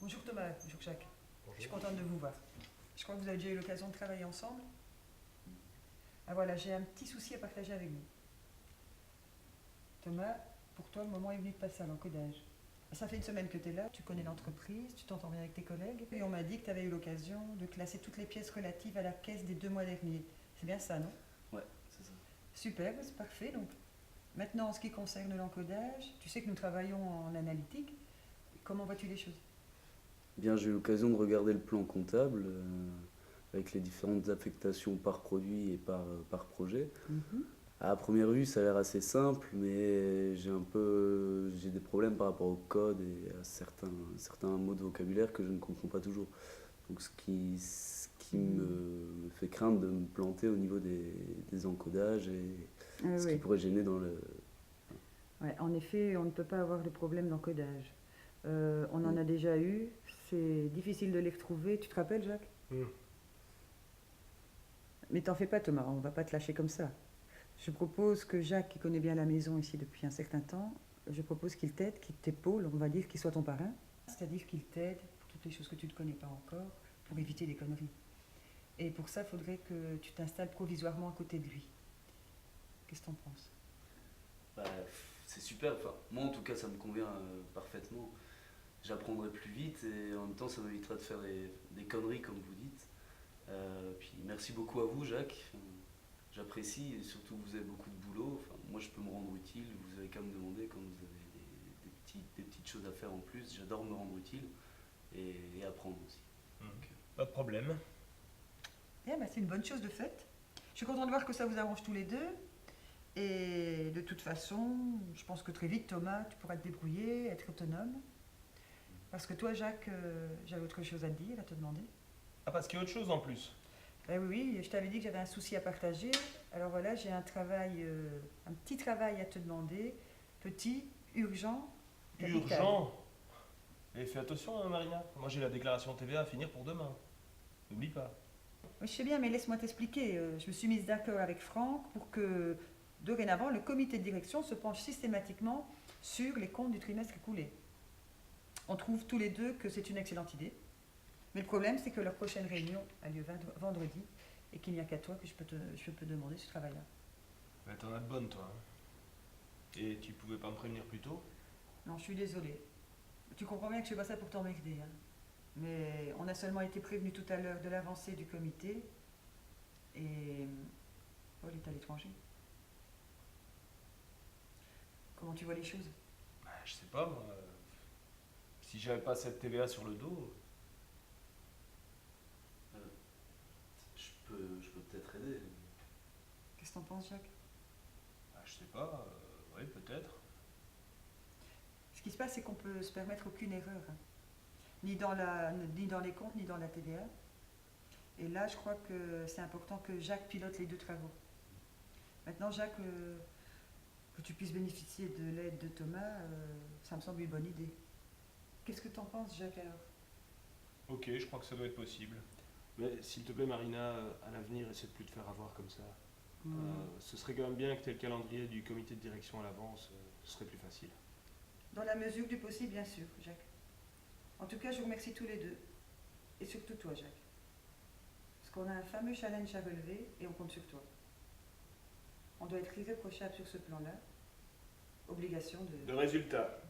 Bonjour Thomas, bonjour Jacques. Je suis Bonjour. contente de vous voir. Je crois que vous avez déjà eu l'occasion de travailler ensemble. Ah voilà, j'ai un petit souci à partager avec vous. Thomas, pour toi, le moment est venu de passer à l'encodage. Ça fait une semaine que tu es là, tu connais l'entreprise, tu t'entends bien avec tes collègues, et on m'a dit que tu avais eu l'occasion de classer toutes les pièces relatives à la caisse des 2 mois derniers. C'est bien ça, non? Ouais, c'est ça. Super, c'est parfait. Donc, maintenant, en ce qui concerne l'encodage, tu sais que nous travaillons en analytique. Comment vois-tu les choses? Bien, j'ai eu l'occasion de regarder le plan comptable avec les différentes affectations par produit et par projet. Mhm. À première vue, ça a l'air assez simple, mais j'ai des problèmes par rapport au code et à certains mots de vocabulaire que je ne comprends pas toujours. Donc, ce qui me fait craindre de me planter au niveau des encodages et ce qui Oui. pourrait gêner dans le. Ouais, en effet, on ne peut pas avoir de problème d'encodage. On en Mm. a déjà eu, c'est difficile de les retrouver. Tu te rappelles, Jacques? Mm. Mais t'en fais pas, Thomas, on va pas te lâcher comme ça. Je propose que Jacques, qui connaît bien la maison ici depuis un certain temps, je propose qu'il t'aide, qu'il t'épaule, on va dire qu'il soit ton parrain. C'est-à-dire qu'il t'aide pour toutes les choses que tu ne connais pas encore, pour éviter des conneries. Et pour ça, il faudrait que tu t'installes provisoirement à côté de lui. Qu'est-ce que t'en penses? Bah, c'est super, enfin, moi en tout cas ça me convient parfaitement. J'apprendrai plus vite et en même temps ça m'évitera de faire des conneries comme vous dites. Puis merci beaucoup à vous Jacques. J'apprécie et surtout vous avez beaucoup de boulot. Enfin, moi je peux me rendre utile, vous avez qu'à me demander quand vous avez des petites choses à faire en plus. J'adore me rendre utile et apprendre aussi. Donc, Pas de problème. Eh ben, c'est une bonne chose de fait. Je suis contente de voir que ça vous arrange tous les deux. Et de toute façon, je pense que très vite, Thomas, tu pourras te débrouiller, être autonome. Parce que toi, Jacques, j'avais autre chose à te dire, à te demander. Ah, parce qu'il y a autre chose en plus. Ben oui, oui, je t'avais dit que j'avais un souci à partager. Alors voilà, j'ai un travail, un petit travail à te demander. Petit, urgent, capital. Urgent. Et fais attention, hein, Marina. Moi j'ai la déclaration TVA à finir pour demain. N'oublie pas. Oui, je sais bien, mais laisse-moi t'expliquer. Je me suis mise d'accord avec Franck pour que, dorénavant, le comité de direction se penche systématiquement sur les comptes du trimestre écoulé. On trouve tous les deux que c'est une excellente idée. Mais le problème, c'est que leur prochaine réunion a lieu vendredi et qu'il n'y a qu'à toi que je peux demander ce travail-là. Bah, t'en as de bonnes, toi. Hein. Et tu pouvais pas me prévenir plus tôt? Non, je suis désolée. Tu comprends bien que je fais pas ça pour t'emmerder, hein. Mais on a seulement été prévenu tout à l'heure de l'avancée du comité et Paul est à l'étranger. Comment tu vois les choses? Bah, je sais pas, moi. Si j'avais pas cette TVA sur le dos. euh, je peux peut-être aider. Qu'est-ce que t'en penses, Jacques? Bah, je sais pas. Oui, peut-être. Ce qui se passe, c'est qu'on peut se permettre aucune erreur, hein. Ni dans les comptes, ni dans la TVA. Et là, je crois que c'est important que Jacques pilote les deux travaux. Maintenant, Jacques, que tu puisses bénéficier de l'aide de Thomas, ça me semble une bonne idée. Qu'est-ce que t'en penses, Jacques, alors? Ok, je crois que ça doit être possible. Mais s'il te plaît, Marina, à l'avenir, essaie de plus te faire avoir comme ça. Ce serait quand même bien que tu aies le calendrier du comité de direction à l'avance, ce serait plus facile. Dans la mesure du possible, bien sûr, Jacques. En tout cas, je vous remercie tous les deux. Et surtout toi, Jacques. Parce qu'on a un fameux challenge à relever et on compte sur toi. On doit être irréprochable sur ce plan-là. Obligation De de... résultat.